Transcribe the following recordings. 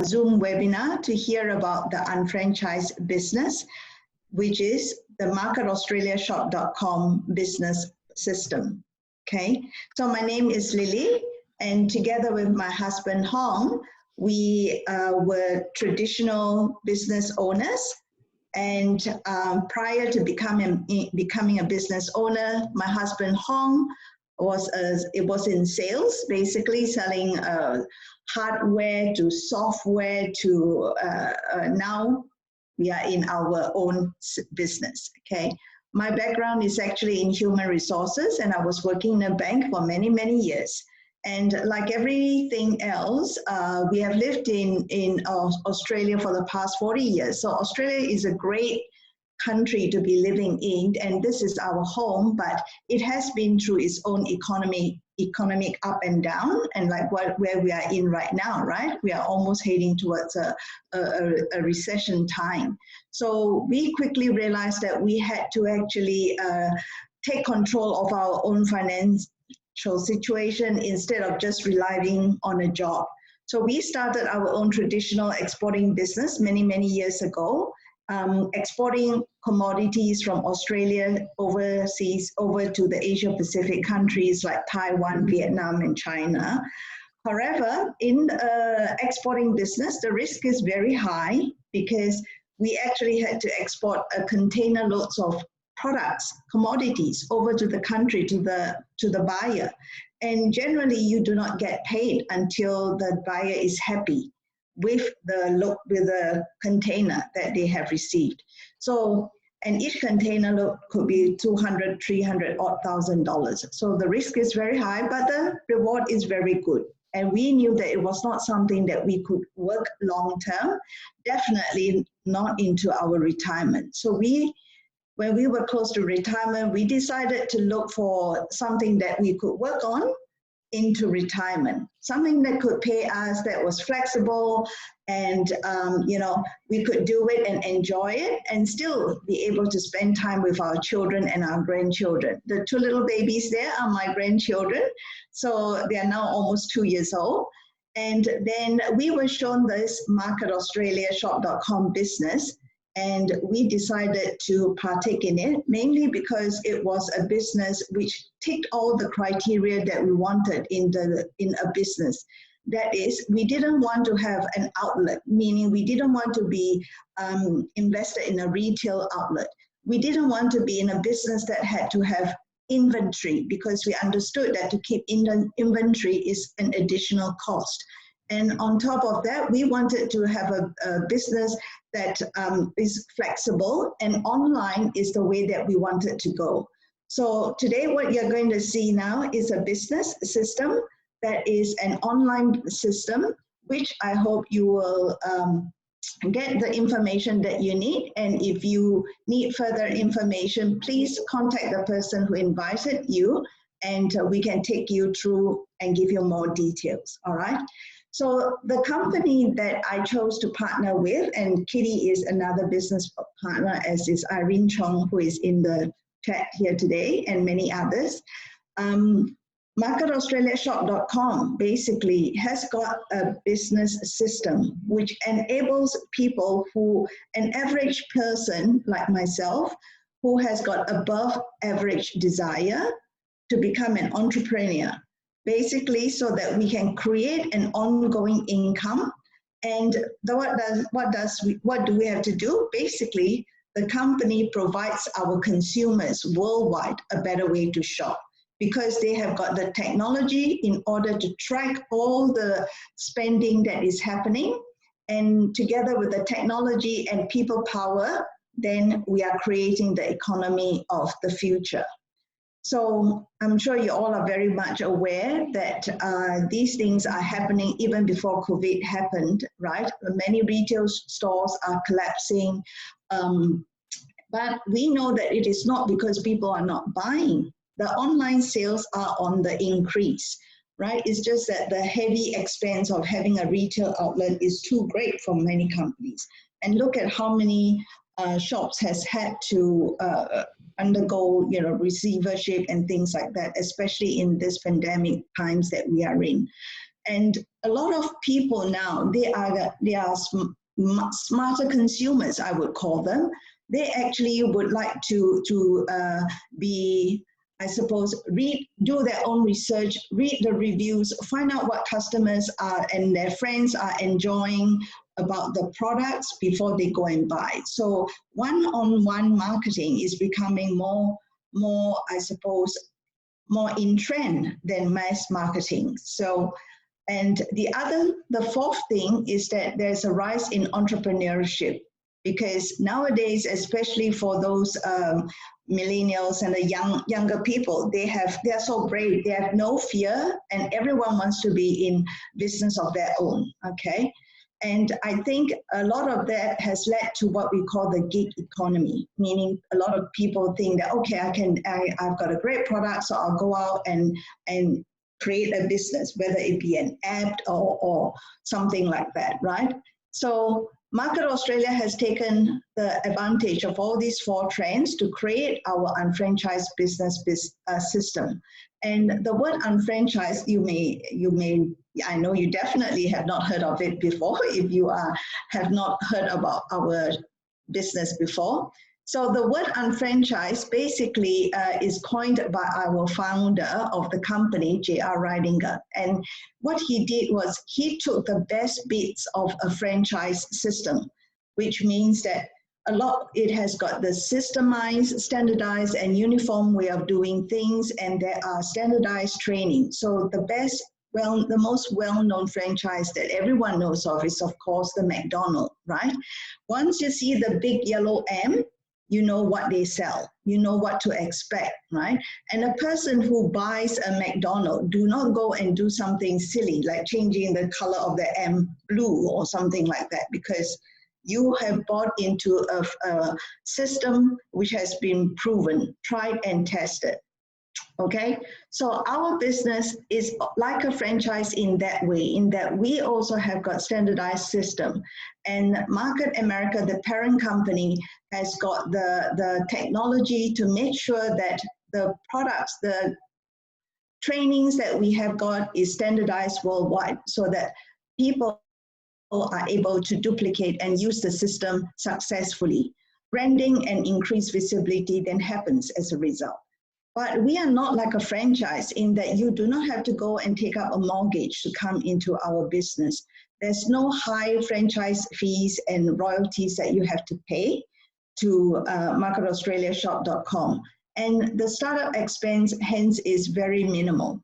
Zoom webinar to hear about the unfranchised business, which is the marketaustraliashop.com business system. Okay, so my name is Lily, and together with my husband Hong, we were traditional business owners. And prior to becoming a business owner, my husband Hong was in sales, basically selling hardware to software to now we are in our own business. Okay, my background is actually in human resources, and I was working in a bank for many, many years. And like everything else, we have lived in Australia for the past 40 years. So Australia is a great country to be living in, and this is our home, but it has been through its own economic up and down, and like where we are in right now, right? We are almost heading towards a recession time. So we quickly realized that we had to actually take control of our own financial situation instead of just relying on a job. So we started our own traditional exporting business many, many years ago, exporting commodities from Australia overseas over to the Asia Pacific countries like Taiwan, Vietnam, and China. However, in exporting business, the risk is very high because we actually had to export a container loads of products, commodities over to the country, to the buyer. And generally you do not get paid until the buyer is happy with the container that they have received. So, and each container load could be $200,000, $300,000. So the risk is very high, but the reward is very good. And we knew that it was not something that we could work long term, definitely not into our retirement. So when we were close to retirement, we decided to look for something that we could work on into retirement, something that could pay us, that was flexible, and we could do it and enjoy it and still be able to spend time with our children and our grandchildren. The two little babies there are my grandchildren, so they are now almost 2 years old. And then we were shown this marketaustraliashop.com business, and we decided to partake in it, mainly because it was a business which ticked all the criteria that we wanted in a business. That is, we didn't want to have an outlet, meaning we didn't want to be invested in a retail outlet. We didn't want to be in a business that had to have inventory, because we understood that to keep inventory is an additional cost. And on top of that, we wanted to have a business that is flexible, and online is the way that we wanted to go. So today what you're going to see now is a business system that is an online system, which I hope you will get the information that you need. And if you need further information, please contact the person who invited you, and we can take you through and give you more details, all right? So the company that I chose to partner with, and Kitty is another business partner, as is Irene Chong, who is in the chat here today, and many others. MarketAustraliaShop.com basically has got a business system which enables people an average person like myself, who has got above average desire to become an entrepreneur. Basically, so that we can create an ongoing income. And what do we have to do? Basically, the company provides our consumers worldwide a better way to shop, because they have got the technology in order to track all the spending that is happening. And together with the technology and people power, then we are creating the economy of the future. So I'm sure you all are very much aware that these things are happening even before COVID happened, right? Many retail stores are collapsing, but we know that it is not because people are not buying. The online sales are on the increase, right? It's just that the heavy expense of having a retail outlet is too great for many companies. And look at how many shops has had to undergo, receivership and things like that, especially in this pandemic times that we are in. And a lot of people now, they are smarter consumers, I would call them. They actually would like to be, I suppose, do their own research, read the reviews, find out what customers are and their friends are enjoying about the products before they go and buy. So one-on-one marketing is becoming more, I suppose, more in trend than mass marketing. So, and the fourth thing is that there's a rise in entrepreneurship, because nowadays, especially for those millennials and the younger people, they are so brave. They have no fear, and everyone wants to be in business of their own. Okay, and I think a lot of that has led to what we call the gig economy, meaning a lot of people think that, okay, I've got a great product, so I'll go out and create a business, whether it be an app or something like that, right? So Market Australia has taken the advantage of all these four trends to create our unfranchised business system. And the word unfranchised, you may, I know you definitely have not heard of it before if you have not heard about our business before. So the word unfranchised basically is coined by our founder of the company, J.R. Ridinger. And what he did was he took the best bits of a franchise system, which means that it has got the systemized, standardized, and uniform way of doing things, and there are standardized training. So the most well-known franchise that everyone knows of is, of course, the McDonald's, right? Once you see the big yellow M, you know what they sell, you know what to expect, right? And a person who buys a McDonald's do not go and do something silly, like changing the color of the M blue or something like that, because you have bought into a system which has been proven, tried and tested. Okay, so our business is like a franchise in that way, in that we also have got standardized system. And Market America, the parent company, has got the technology to make sure that the products, the trainings that we have got is standardized worldwide, so that people are able to duplicate and use the system successfully. Branding and increased visibility then happens as a result. But we are not like a franchise in that you do not have to go and take up a mortgage to come into our business. There's no high franchise fees and royalties that you have to pay to marketaustraliashop.com. And the startup expense, hence, is very minimal.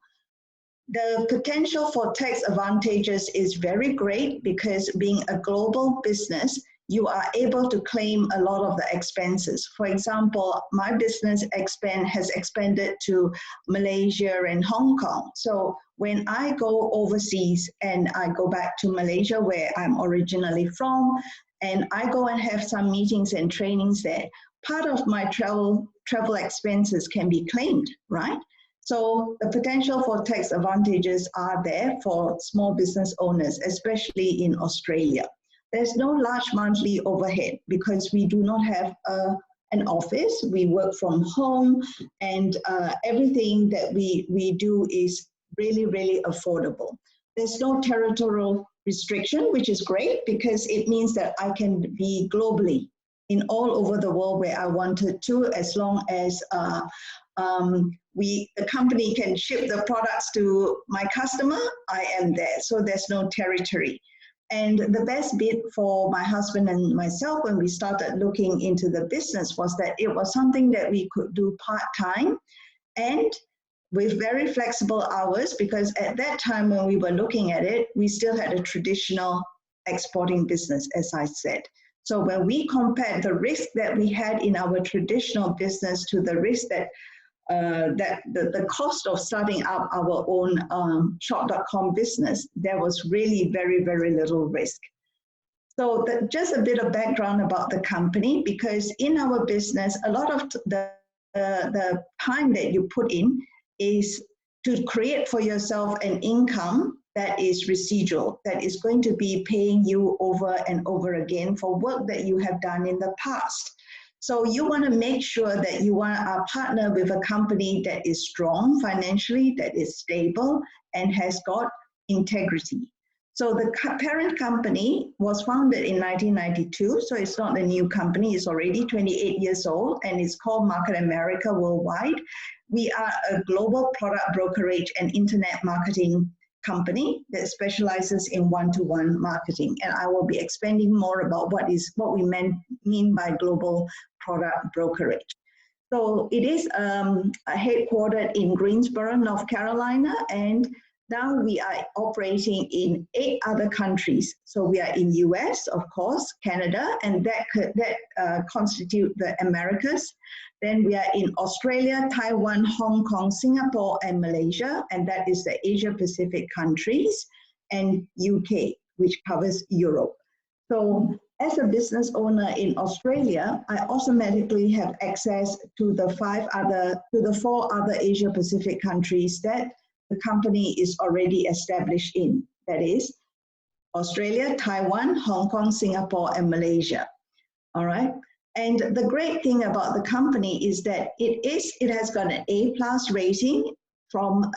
The potential for tax advantages is very great, because being a global business, you are able to claim a lot of the expenses. For example, my business has expanded to Malaysia and Hong Kong. So when I go overseas and I go back to Malaysia, where I'm originally from, and I go and have some meetings and trainings there, part of my travel expenses can be claimed, right? So the potential for tax advantages are there for small business owners, especially in Australia. There's no large monthly overhead because we do not have an office. We work from home, and everything that we do is really, really affordable. There's no territorial restriction, which is great because it means that I can be globally in all over the world where I wanted to, as long as the company can ship the products to my customer, I am there. So there's no territory. And the best bit for my husband and myself when we started looking into the business was that it was something that we could do part-time and with very flexible hours, because at that time when we were looking at it, we still had a traditional exporting business, as I said. So when we compared the risk that we had in our traditional business to the risk that the cost of starting up our own shop.com business, there was really very, very little risk. So just a bit of background about the company, because in our business, a lot of the time that you put in is to create for yourself an income that is residual, that is going to be paying you over and over again for work that you have done in the past. So you want to make sure that you want to partner with a company that is strong financially, that is stable, and has got integrity. So the parent company was founded in 1992, so it's not a new company, it's already 28 years old, and it's called Market America Worldwide. We are a global product brokerage and internet marketing company that specializes in one-to-one marketing, and I will be expanding more about what we mean by global product brokerage. So it is headquartered in Greensboro, North Carolina, and now we are operating in 8 other countries. So we are in US, of course, Canada, and that constitute the Americas. Then we are in Australia, Taiwan, Hong Kong, Singapore, and Malaysia, and that is the Asia Pacific countries, and UK, which covers Europe. So as a business owner in Australia, I automatically have access to the 4 other Asia Pacific countries that the company is already established in. That is Australia, Taiwan, Hong Kong, Singapore, and Malaysia. All right. And the great thing about the company is that it has got an A+ rating from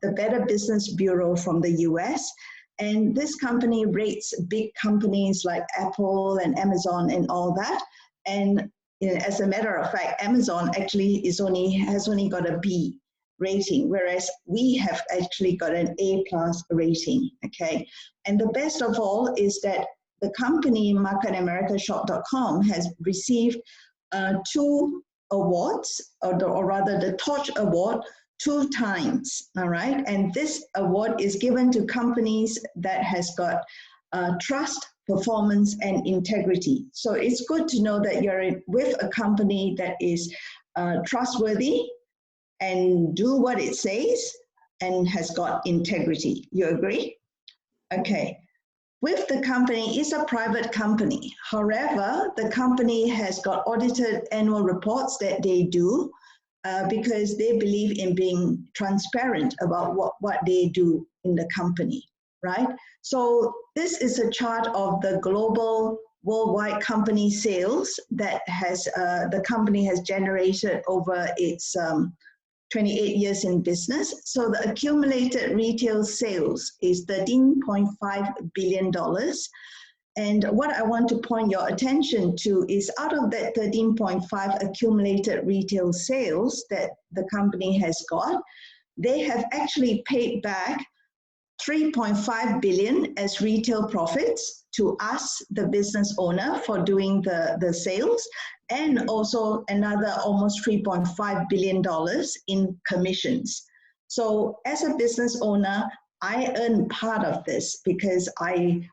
the Better Business Bureau from the US. And this company rates big companies like Apple and Amazon and all that. And as a matter of fact, Amazon actually has only got a B rating, whereas we have actually got an A+ rating, okay? And the best of all is that the company, MarketAmericaShop.com, has received 2 awards, or rather the Torch Award, 2 times, all right? And this award is given to companies that has got trust, performance, and integrity. So it's good to know that you're with a company that is trustworthy and do what it says and has got integrity. You agree? Okay. With the company, it's a private company. However, the company has got audited annual reports that they do because they believe in being transparent about what they do in the company, right? So this is a chart of the global worldwide company sales that has the company has generated over its 28 years in business. So the accumulated retail sales is $13.5 billion. And what I want to point your attention to is out of that 13.5 accumulated retail sales that the company has got, they have actually paid back 3.5 billion as retail profits to us, the business owner, for doing the sales, and also another almost $3.5 billion in commissions. So as a business owner, I earn part of this because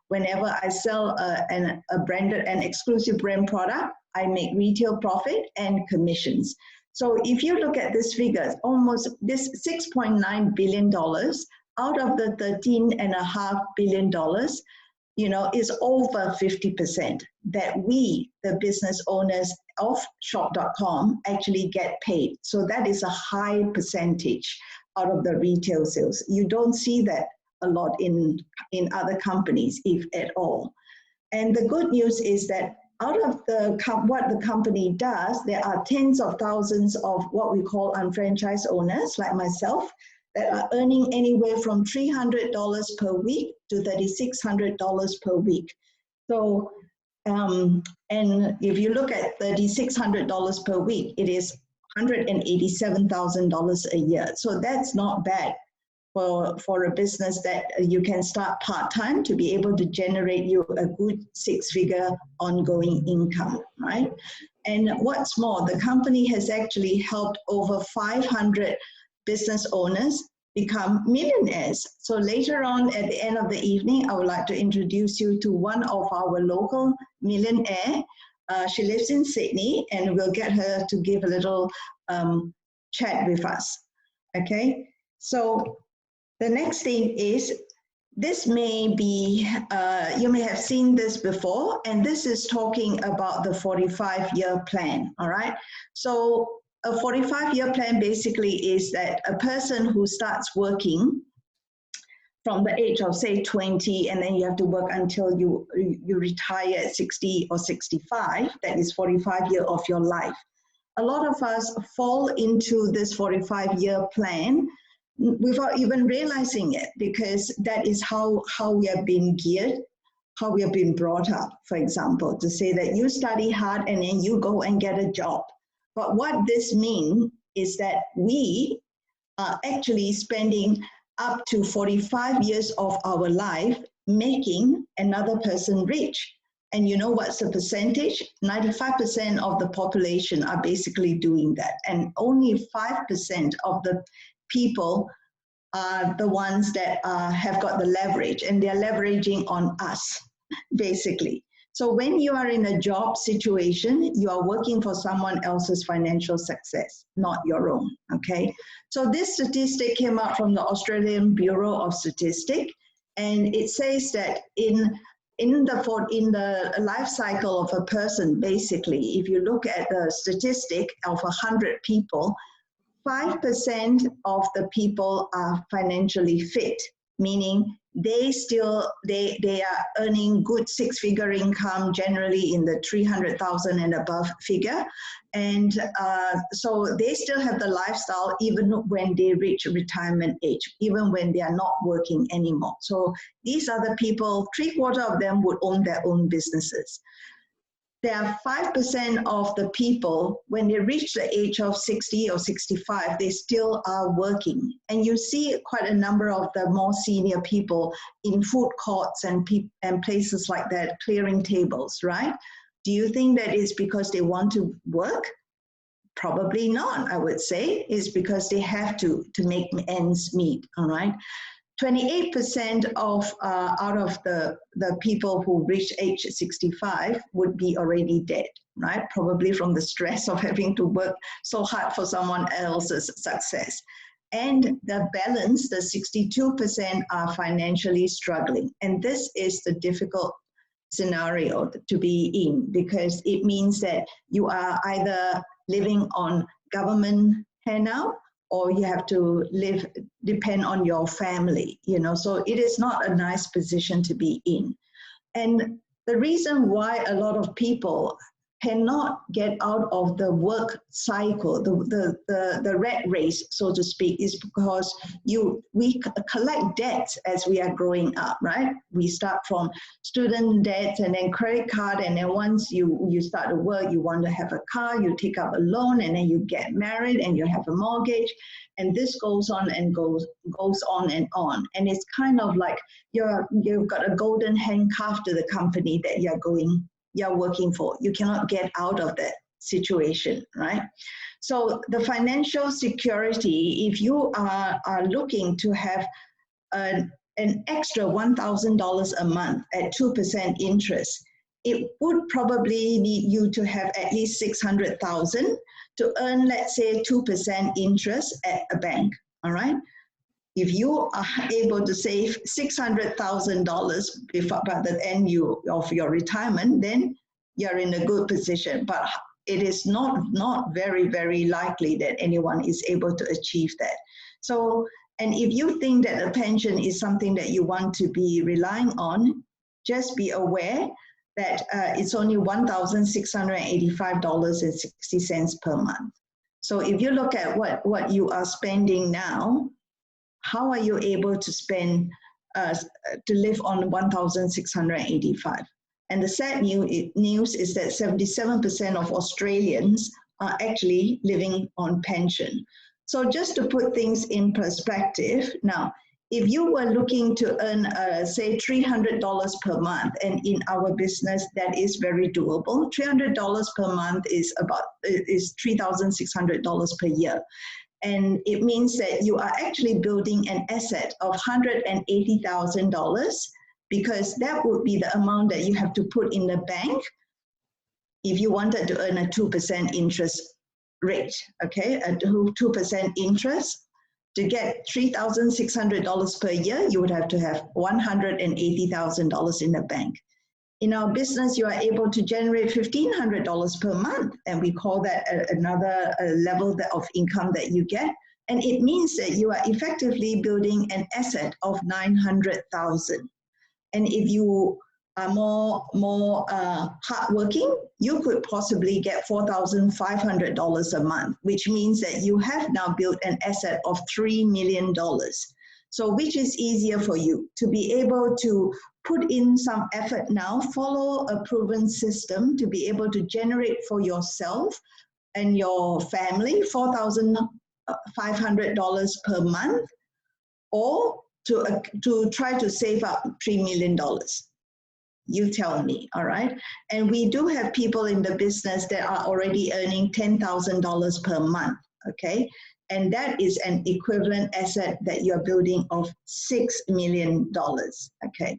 whenever I sell a branded and exclusive brand product, I make retail profit and commissions. So if you look at this figure, almost this $6.9 billion out of the $13.5 billion, you know, is over 50% that we, the business owners of shop.com, actually get paid. So that is a high percentage out of the retail sales. You don't see that a lot in other companies, if at all. And the good news is that out of what the company does, there are tens of thousands of what we call unfranchised owners like myself that are earning anywhere from $300 per week to $3,600 per week. So, and if you look at $3,600 per week, it is $187,000 a year. So that's not bad for a business that you can start part-time to be able to generate you a good 6-figure ongoing income, right? And what's more, the company has actually helped over 500 business owners become millionaires. So later on at the end of the evening, I would like to introduce you to one of our local millionaire. She lives in Sydney, and we'll get her to give a little chat with us, okay? So the next thing is, this may be, you may have seen this before, and this is talking about the 45-year plan, all right? So a 45-year plan basically is that a person who starts working from the age of, say, 20, and then you have to work until you retire at 60 or 65, that is 45 years of your life. A lot of us fall into this 45-year plan without even realizing it, because that is how we have been geared, how we have been brought up, for example, to say that you study hard and then you go and get a job. But what this means is that we are actually spending up to 45 years of our life making another person rich. And you know what's the percentage? 95% of the population are basically doing that. And only 5% of the people are the ones that have got the leverage, and they're leveraging on us, basically. So when you are in a job situation, you are working for someone else's financial success, not your own, okay? So this statistic came out from the Australian Bureau of Statistics, and it says that in the life cycle of a person, basically, if you look at the statistic of 100 people, 5% of the people are financially fit, meaning they are earning good six-figure income, generally in the 300,000 and above figure. And so they still have the lifestyle even when they reach retirement age, even when they are not working anymore. So these are the people, 3/4 of them would own their own businesses. There are 5% of the people, when they reach the age of 60 or 65, they still are working. And you see quite a number of the more senior people in food courts and places like that, clearing tables, right? Do you think that is because they want to work? Probably not, I would say. It's because they have to make ends meet, all right? 28% of out of the people who reach age 65 would be already dead, right? Probably from the stress of having to work so hard for someone else's success. And the balance, the 62%, are financially struggling. And this is the difficult scenario to be in, because it means that you are either living on government handout, or you have to depend on your family, you know, so it is not a nice position to be in. And the reason why a lot of people cannot get out of the work cycle, the rat race, so to speak, is because we collect debts as we are growing up, right? We start from student debts and then credit card, and then once you start to work, you want to have a car, you take up a loan, and then you get married and you have a mortgage, and this goes on and goes on and on. And it's kind of like you've got a golden handcuff to the company that you're working for. You cannot get out of that situation, right? So the financial security, if you are looking to have an extra $1,000 a month at 2% interest, it would probably need you to have at least $600,000 to earn, let's say, 2% interest at a bank, all right? If you are able to save $600,000 by the end of your retirement, then you're in a good position. But it is not very, very likely that anyone is able to achieve that. So, and if you think that a pension is something that you want to be relying on, just be aware that it's only $1,685.60 per month. So if you look at what you are spending now, how are you able to spend, to live on $1,685? And the sad news is that 77% of Australians are actually living on pension. So just to put things in perspective, now, if you were looking to earn, say, $300 per month, and in our business, that is very doable. $300 per month is $3,600 per year. And it means that you are actually building an asset of $180,000, because that would be the amount that you have to put in the bank if you wanted to earn a 2% interest rate, okay? A 2% interest. To get $3,600 per year, you would have to have $180,000 in the bank. In our business, you are able to generate $1,500 per month, and we call that another level of income that you get. And it means that you are effectively building an asset of $900,000. And if you are more hardworking, you could possibly get $4,500 a month, which means that you have now built an asset of $3 million. So which is easier for you to be able to put in some effort now, follow a proven system to be able to generate for yourself and your family $4,500 per month, or to try to save up $3 million. You tell me, all right? And we do have people in the business that are already earning $10,000 per month, okay? And that is an equivalent asset that you're building of $6 million, okay?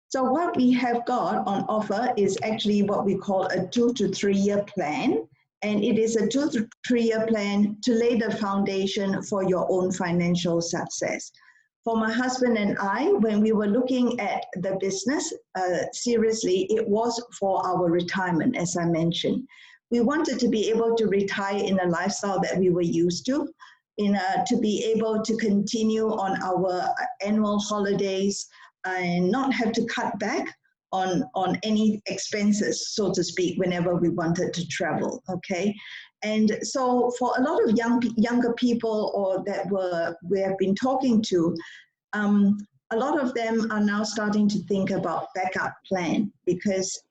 So what we have got on offer is actually what we call a 2 to 3 year plan. And it is a 2 to 3 year plan to lay the foundation for your own financial success. For my husband and I, when we were looking at the business, seriously, it was for our retirement, as I mentioned. We wanted to be able to retire in a lifestyle that we were used to be able to continue on our annual holidays and not have to cut back on any expenses, so to speak, whenever we wanted to travel, okay? And so for a lot of younger people or that we have been talking to, a lot of them are now starting to think about backup plan, because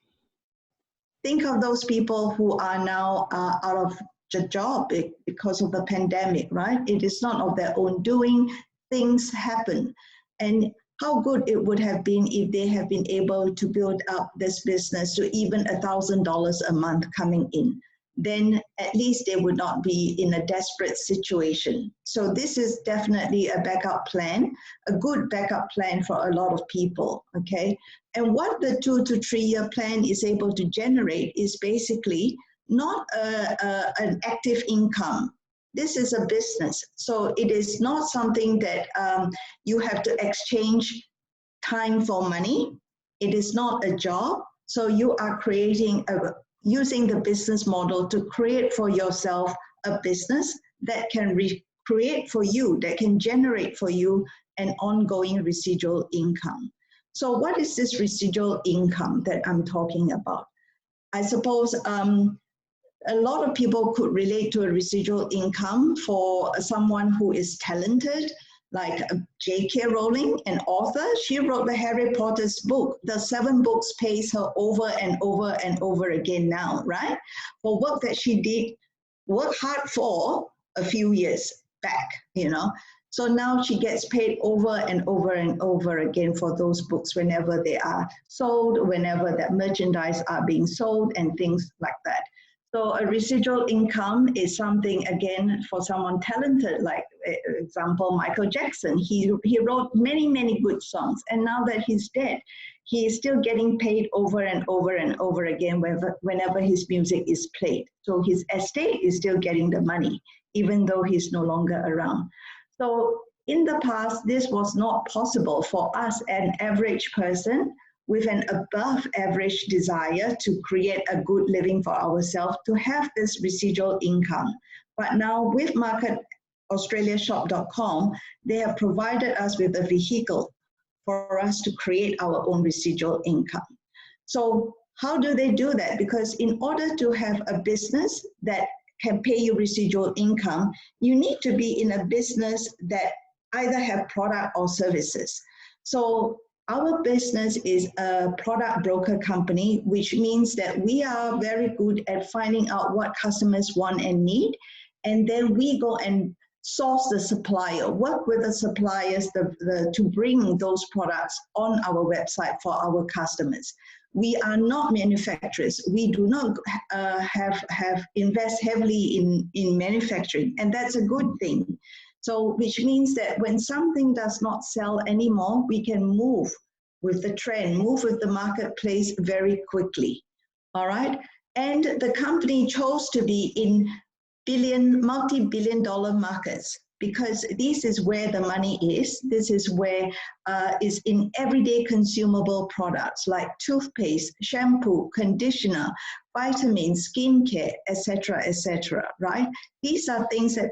think of those people who are now out of the job because of the pandemic, right? It is not of their own doing, things happen. And how good it would have been if they have been able to build up this business to even $1,000 a month coming in. Then at least they would not be in a desperate situation. So this is definitely a backup plan, a good backup plan for a lot of people, okay? And what the 2 to 3 year plan is able to generate is basically not an active income. This is a business. So it is not something that you have to exchange time for money. It is not a job. So you are using the business model to create for yourself a business that can create for you, that can generate for you an ongoing residual income. So what is this residual income that I'm talking about? I suppose a lot of people could relate to a residual income for someone who is talented, like J.K. Rowling, an author. She wrote the Harry Potter's book. The 7 books pays her over and over and over again now, right? For work that she did, work hard for a few years back, you know. So now she gets paid over and over and over again for those books whenever they are sold, whenever that merchandise are being sold and things like that. So a residual income is something, again, for someone talented, like, for example, Michael Jackson. He wrote many, many good songs, and now that he's dead, he is still getting paid over and over and over again whenever his music is played. So his estate is still getting the money, even though he's no longer around. So in the past, this was not possible for us, an average person, with an above average desire to create a good living for ourselves, to have this residual income. But now with marketaustraliashop.com, they have provided us with a vehicle for us to create our own residual income. So how do they do that? Because in order to have a business that can pay you residual income, you need to be in a business that either have product or services. So our business is a product broker company, which means that we are very good at finding out what customers want and need. And then we go and source the supplier, work with the suppliers to bring those products on our website for our customers. We are not manufacturers. We do not have invest heavily in manufacturing, and that's a good thing. So which means that when something does not sell anymore, we can move with the trend, move with the marketplace very quickly, all right? And the company chose to be in multi-billion-dollar markets, because this is where the money is. This is where is in everyday consumable products like toothpaste, shampoo, conditioner, vitamins, skincare, etc., right? These are things that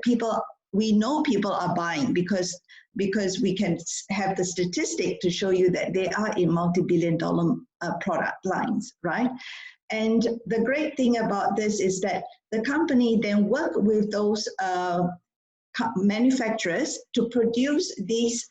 we know people are buying, because because we can have the statistic to show you that they are in multi-billion-dollar product lines, right? And the great thing about this is that the company then work with those manufacturers to produce these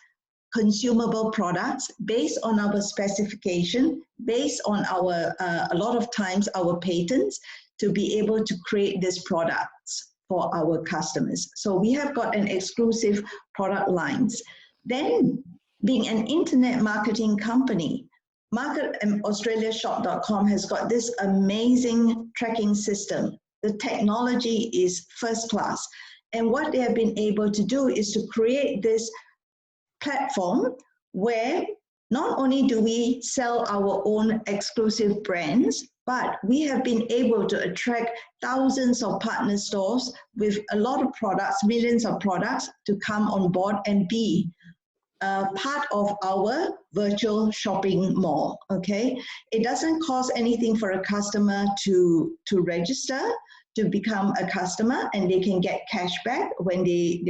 consumable products based on our specification, based on our, a lot of times our patents, to be able to create these products for our customers. So we have got an exclusive product lines. Then, being an internet marketing company, MarketAustraliaShop.com has got this amazing tracking system. The technology is first class. And what they have been able to do is to create this platform where not only do we sell our own exclusive brands, but we have been able to attract thousands of partner stores with a lot of products, millions of products to come on board and be part of our virtual shopping mall, okay? It doesn't cost anything for a customer to register, to become a customer, and they can get cash back when they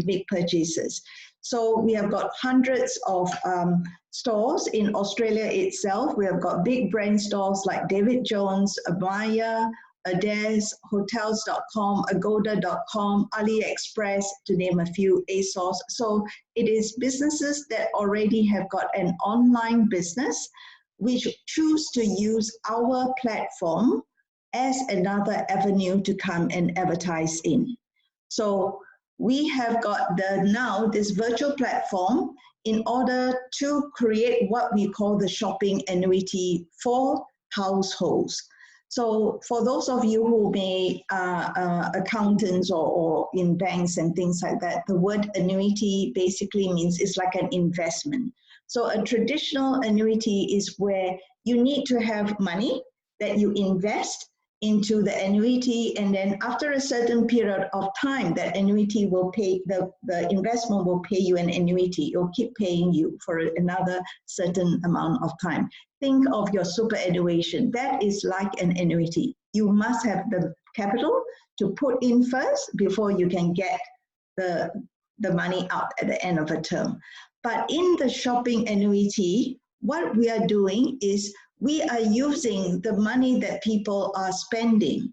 make purchases. So we have got hundreds of stores in Australia itself. We have got big brand stores like David Jones, Amaya, Adairs, Hotels.com, Agoda.com, AliExpress, to name a few, ASOS. So it is businesses that already have got an online business which choose to use our platform as another avenue to come and advertise in. So we have got now this virtual platform in order to create what we call the shopping annuity for households. So for those of you who may accountants or in banks and things like that, the word annuity basically means it's like an investment. So a traditional annuity is where you need to have money that you invest into the annuity, and then after a certain period of time, that annuity will pay, the investment will pay you an annuity. It will keep paying you for another certain amount of time. Think of your superannuation. That is like an annuity. You must have the capital to put in first before you can get the money out at the end of a term. But in the shopping annuity, what we are doing is we are using the money that people are spending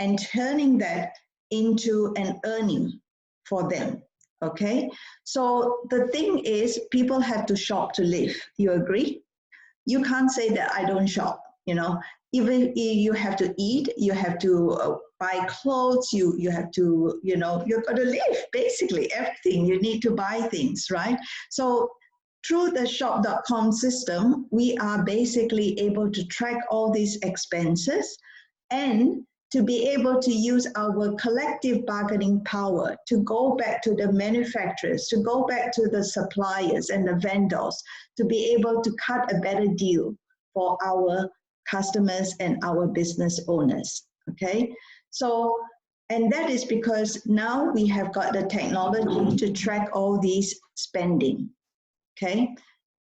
and turning that into an earning for them, okay? So the thing is, people have to shop to live. You agree? You can't say that I don't shop, you know? Even you have to eat, you have to buy clothes, you have to, you know, you've got to live, basically everything. You need to buy things, right? So through the shop.com system, we are basically able to track all these expenses and to be able to use our collective bargaining power to go back to the manufacturers, to go back to the suppliers and the vendors, to be able to cut a better deal for our customers and our business owners, okay? So, and that is because now we have got the technology to track all these spending. Okay,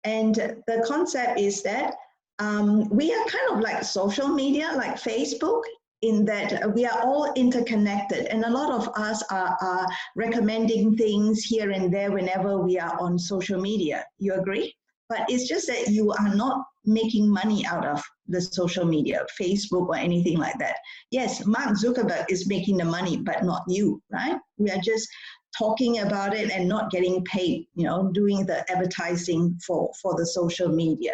and the concept is that we are kind of like social media, like Facebook, in that we are all interconnected, and a lot of us are recommending things here and there whenever we are on social media. You agree? But it's just that you are not making money out of the social media, Facebook or anything like that. Yes, Mark Zuckerberg is making the money, but not you, right? We are just talking about it and not getting paid, you know, doing the advertising for the social media.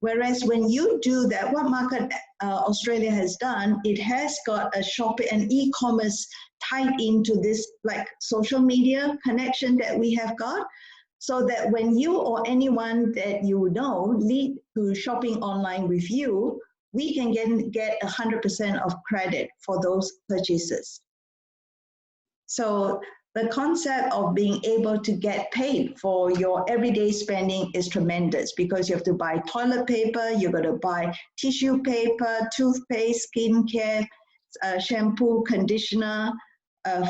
Whereas when you do that, what Market Australia has done, it has got a shopping and e-commerce tied into this like social media connection that we have got, so that when you or anyone that you know lead to shopping online with you, we can get 100% of credit for those purchases. So the concept of being able to get paid for your everyday spending is tremendous, because you have to buy toilet paper, you're going to buy tissue paper, toothpaste, skincare, shampoo, conditioner,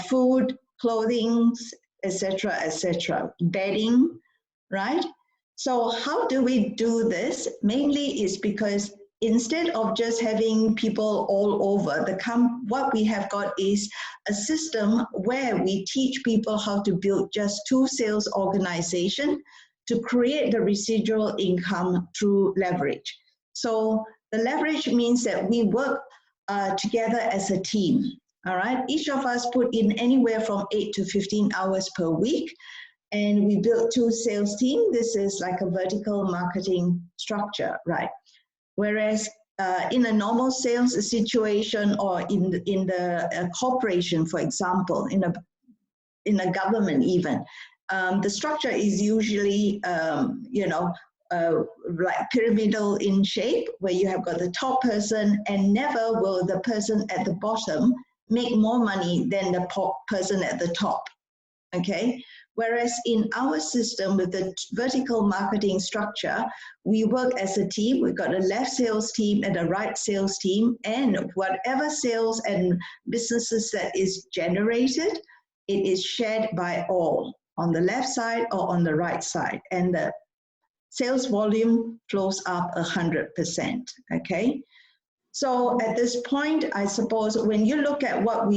food, clothing, etc., bedding, right? So how do we do this? Mainly is because instead of just having people all over, what we have got is a system where we teach people how to build just 2 sales organizations to create the residual income through leverage. So the leverage means that we work together as a team, all right? Each of us put in anywhere from 8 to 15 hours per week, and we built 2 sales teams. This is like a vertical marketing structure, right? Whereas in a normal sales situation, or in the corporation, for example, in a government even, the structure is usually, like pyramidal in shape, where you have got the top person, and never will the person at the bottom make more money than the person at the top, okay? Whereas in our system with the vertical marketing structure, we work as a team. We've got a left sales team and a right sales team, and whatever sales and businesses that is generated, it is shared by all on the left side or on the right side, and the sales volume flows up 100%, okay? So at this point, I suppose when you look at what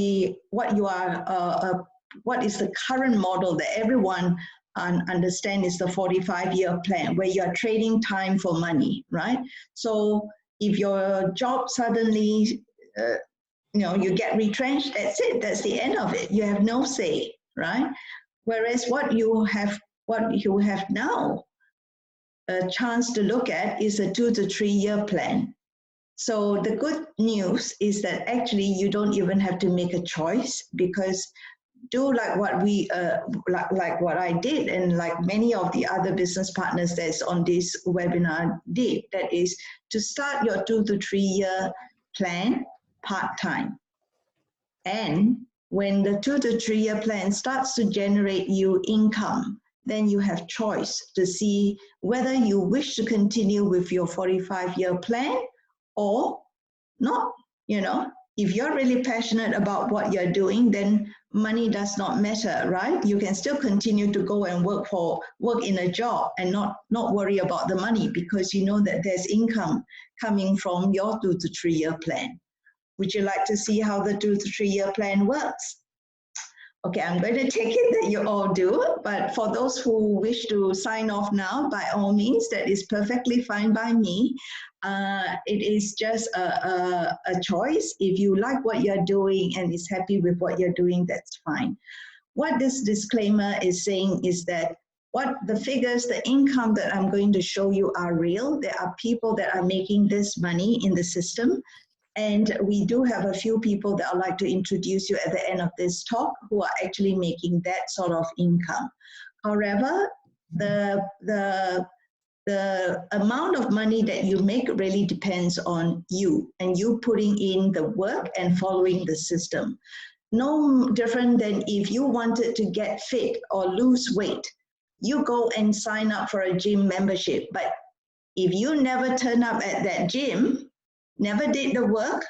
is the current model that everyone understands is the 45-year plan, where you are trading time for money, right? So if your job suddenly, you get retrenched, that's it, that's the end of it. You have no say, right? Whereas what you have now a chance to look at is a 2 to 3 year plan. So the good news is that actually you don't even have to make a choice, because do like what we like what I did, and like many of the other business partners that's on this webinar did, that is to start your 2 to 3 year plan part-time. And when the 2 to 3 year plan starts to generate you income, then you have choice to see whether you wish to continue with your 45-year plan or not. If you're really passionate about what you're doing, then money does not matter, right? You can still continue to go and work in a job and not worry about the money, because you know that there's income coming from your 2 to 3 year plan. Would you like to see how the 2 to 3 year plan works? Okay, I'm going to take it that you all do, but for those who wish to sign off now, by all means, that is perfectly fine by me. It is just a choice. If you like what you're doing and is happy with what you're doing, that's fine. What this disclaimer is saying is that what the figures, the income that I'm going to show you are real. There are people that are making this money in the system. And we do have a few people that I'd like to introduce you at the end of this talk who are actually making that sort of income. However, the amount of money that you make really depends on you and you putting in the work and following the system. No different than if you wanted to get fit or lose weight, you go and sign up for a gym membership. But if you never turn up at that gym, never did the work,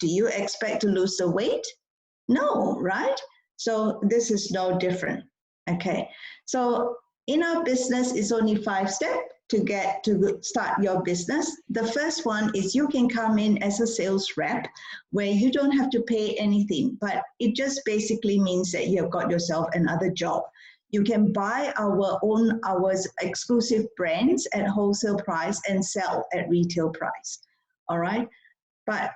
do you expect to lose the weight? No, right? So this is no different, okay? So in our business, it's only 5 steps to start your business. The first one is you can come in as a sales rep where you don't have to pay anything, but it just basically means that you have got yourself another job. You can buy our exclusive brands at wholesale price and sell at retail price. All right, but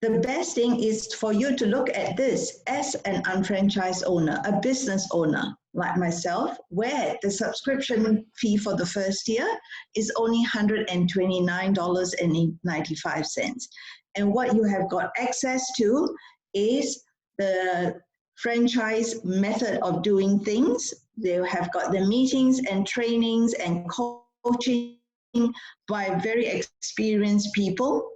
the best thing is for you to look at this as an unfranchised owner, a business owner like myself, where the subscription fee for the first year is only $129.95. And what you have got access to is the franchise method of doing things. They have got the meetings and trainings and coaching by very experienced people.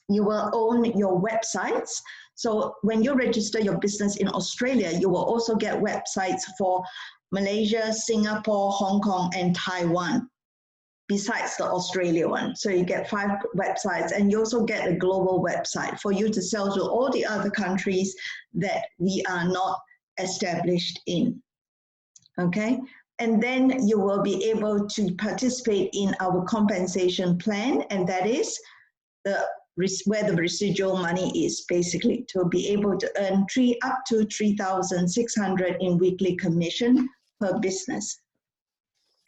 You will own your websites. So when you register your business in Australia, you will also get websites for Malaysia, Singapore, Hong Kong, and Taiwan, besides the Australia one. So you get 5 websites, and you also get a global website for you to sell to all the other countries that we are not established in. Okay? And then you will be able to participate in our compensation plan, and that is where the residual money is, basically, to be able to earn up to 3,600 in weekly commission per business.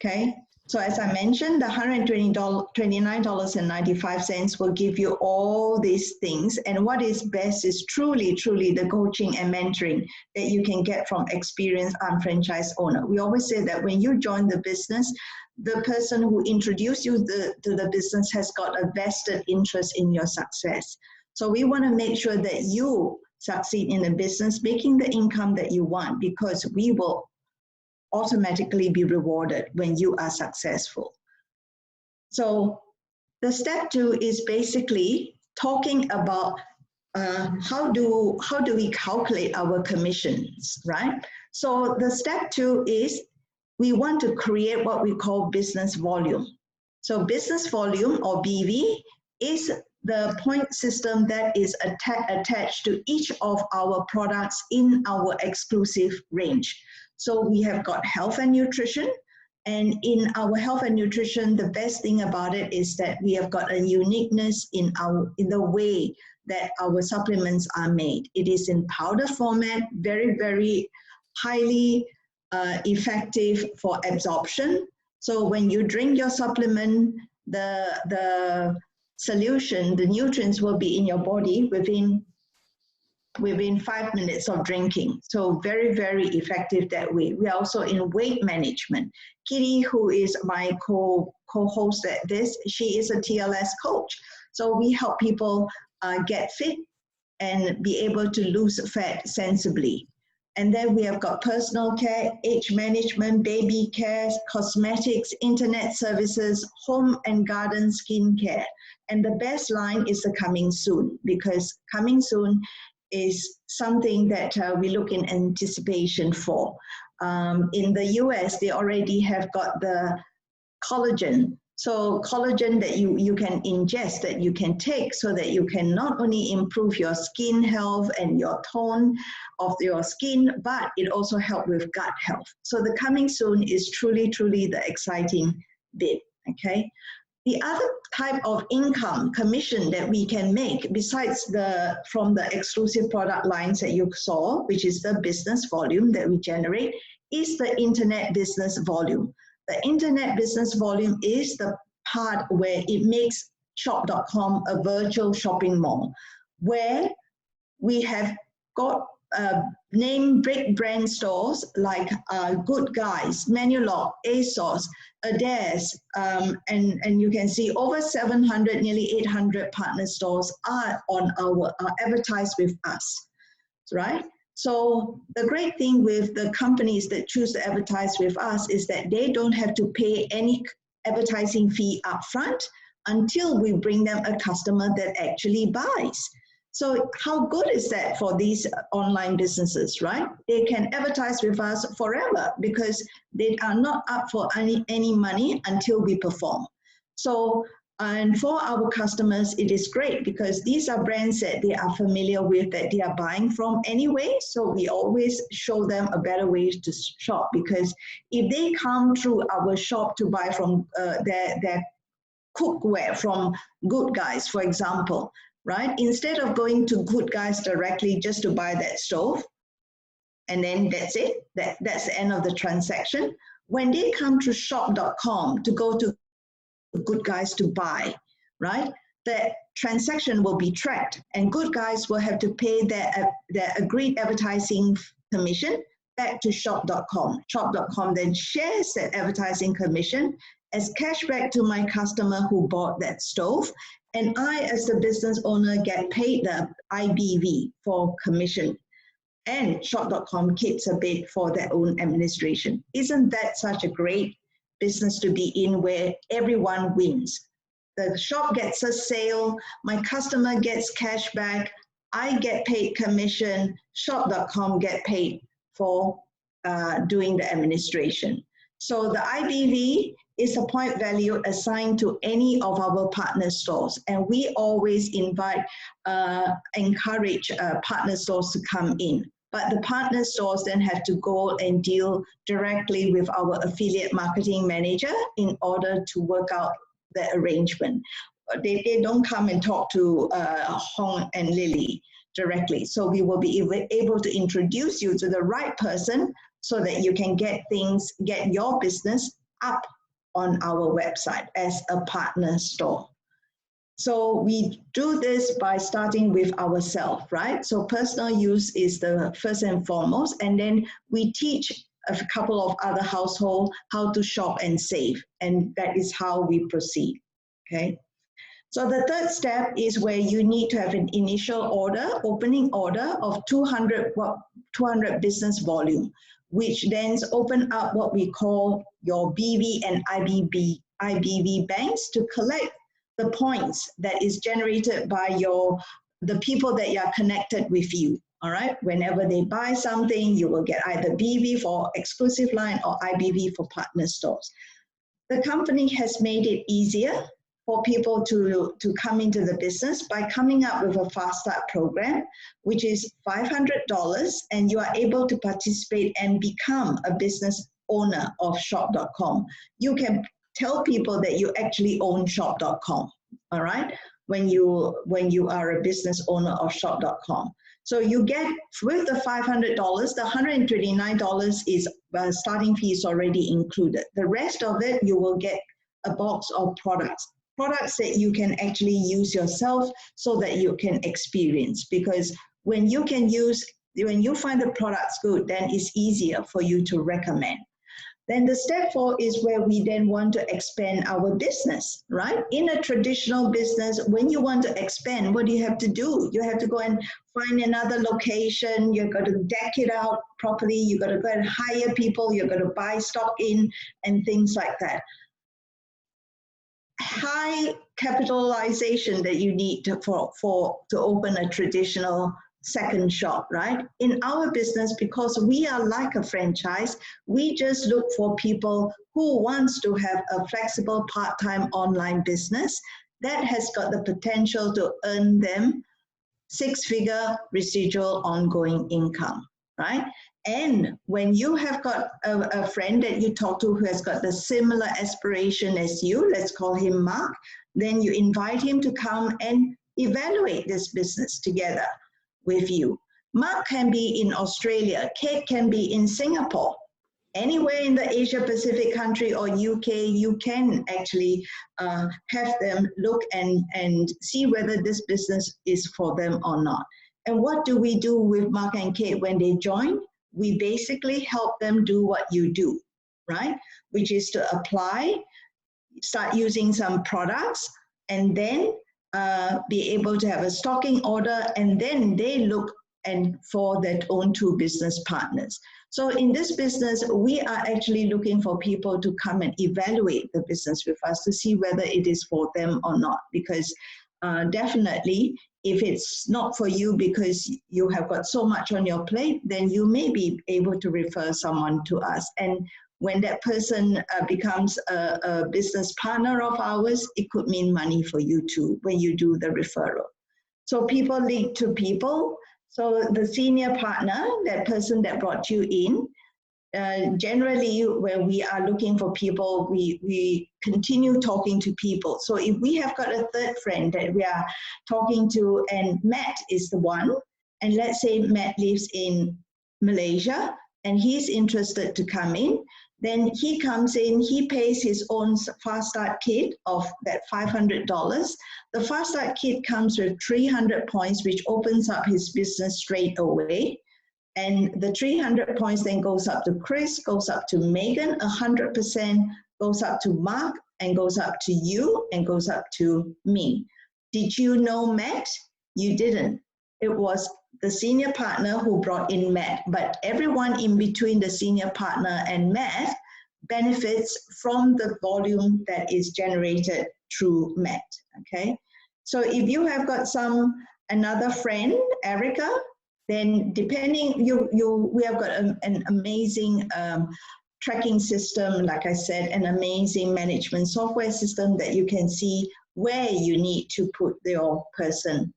Okay, so as I mentioned, the $129.95 will give you all these things. And what is best is truly the coaching and mentoring that you can get from experienced unfranchised owner. We always say that when you join the business, the person who introduced you to the business has got a vested interest in your success. So we want to make sure that you succeed in the business, making the income that you want, because we will automatically be rewarded when you are successful. So the step 2 is basically talking about how do we calculate our commissions, right? So the step 2 is we want to create what we call business volume. So business volume, or BV, is the point system that is attached to each of our products in our exclusive range. So we have got health and nutrition, and in our health and nutrition, the best thing about it is that we have got a uniqueness in the way that our supplements are made. It is in powder format, very highly effective for absorption. So when you drink your supplement, the solution, the nutrients will be in your body within 5 minutes of drinking. So very effective that way. We are also in weight management. Kitty, who is my co-host at this, she is a TLS coach. So we help people get fit and be able to lose fat sensibly. And then we have got personal care, age management, baby care, cosmetics, internet services, home and garden skincare. And the best line is the coming soon, because coming soon is something that we look in anticipation for. In the US, they already have got the collagen. So collagen that you can ingest, that you can take, so that you can not only improve your skin health and your tone of your skin, but it also helps with gut health. So the coming soon is truly the exciting bit, okay? The other type of income, commission that we can make, besides from the exclusive product lines that you saw, which is the business volume that we generate, is the internet business volume. The internet business volume is the part where it makes shop.com a virtual shopping mall, where we have got name brand stores like Good Guys, Menulog, ASOS, Adair's, and you can see over 700, nearly 800 partner stores are advertised with us, right? So the great thing with the companies that choose to advertise with us is that they don't have to pay any advertising fee upfront until we bring them a customer that actually buys. So how good is that for these online businesses, right? They can advertise with us forever because they are not up for any money until we perform. So, and for our customers, it is great because these are brands that they are familiar with, that they are buying from anyway. So we always show them a better way to shop, because if they come through our shop to buy from their cookware from Good Guys, for example, right? Instead of going to Good Guys directly just to buy that stove, and then that's it, that's the end of the transaction. When they come to shop.com to go to Good Guys to buy, right? The transaction will be tracked, and Good Guys will have to pay their agreed advertising commission back to shop.com. Shop.com then shares that advertising commission as cashback to my customer who bought that stove, and I, as the business owner, get paid the IBV for commission, and shop.com keeps a bit for their own administration. Isn't that such a great business to be in, where everyone wins? The shop gets a sale, my customer gets cash back, I get paid commission, shop.com get paid for doing the administration. So the IBV is a point value assigned to any of our partner stores, and we always encourage partner stores to come in. But the partner stores then have to go and deal directly with our affiliate marketing manager in order to work out the arrangement. they don't come and talk to Hong and Lily directly. So we will be able to introduce you to the right person so that you can get your business up on our website as a partner store. So we do this by starting with ourselves, right? So personal use is the first and foremost, and then we teach a couple of other households how to shop and save, and that is how we proceed, okay? So the third step is where you need to have an initial order, opening order of 200 business volume, which then open up what we call your BV and IBV banks to collect the points that is generated by the people that are connected with you. All right, whenever they buy something, you will get either BV for exclusive line or IBV for partner stores. The company has made it easier for people to come into the business by coming up with a Fast Start program, which is $500, and you are able to participate and become a business owner of shop.com. You can tell people that you actually own shop.com, all right, when you are a business owner of shop.com. So you get, with the $500, the $129 is starting fees already included. The rest of it, you will get a box of products that you can actually use yourself so that you can experience. Because when you find the products good, then it's easier for you to recommend. Then the step 4 is where we then want to expand our business, right? In a traditional business, when you want to expand, what do you have to do? You have to go and find another location. You've got to deck it out properly. You've got to go and hire people. You've got to buy stock in and things like that. High capitalization that you need to open a traditional second shop, right? In our business, because we are like a franchise, we just look for people who wants to have a flexible part-time online business that has got the potential to earn them 6-figure residual ongoing income, right? And when you have got a friend that you talk to who has got the similar aspiration as you, let's call him Mark, then you invite him to come and evaluate this business together with you. Mark can be in Australia, Kate can be in Singapore. Anywhere in the Asia Pacific country or UK, you can actually have them look and see whether this business is for them or not. And what do we do with Mark and Kate when they join? We basically help them do what you do, right? Which is to apply, start using some products, and then be able to have a stocking order, and then they look for their own 2 business partners. So in this business, we are actually looking for people to come and evaluate the business with us to see whether it is for them or not. Because definitely, if it's not for you because you have got so much on your plate, then you may be able to refer someone to us. And when that person becomes a business partner of ours, it could mean money for you too when you do the referral. So people lead to people. So the senior partner, that person that brought you in, generally when we are looking for people, we continue talking to people. So if we have got a third friend that we are talking to, and Matt is the one, and let's say Matt lives in Malaysia and he's interested to come in, then he comes in, he pays his own Fast Start kit of that $500. The Fast Start kit comes with 300 points, which opens up his business straight away. And the 300 points then goes up to Chris, goes up to Megan, 100% goes up to Mark, and goes up to you, and goes up to me. Did you know Matt? You didn't. It was the senior partner who brought in Matt, but everyone in between the senior partner and Matt benefits from the volume that is generated through Matt, okay? So if you have got another friend, Erica, then depending, we have got an amazing tracking system, like I said, an amazing management software system that you can see where you need to put your person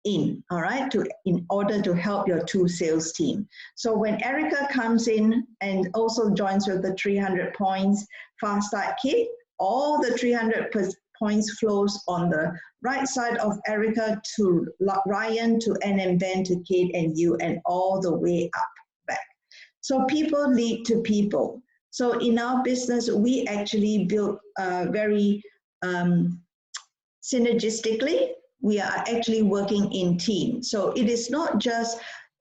in, all right, in order to help your 2 sales team. So when Erica comes in and also joins with the 300 points Fast Start kit, all the 300 points flows on the right side of Erica to Ryan, to N and Ben, to Kate and you, and all the way up back. So people lead to people. So in our business, we actually build very synergistically. We are actually working in teams. So it is not just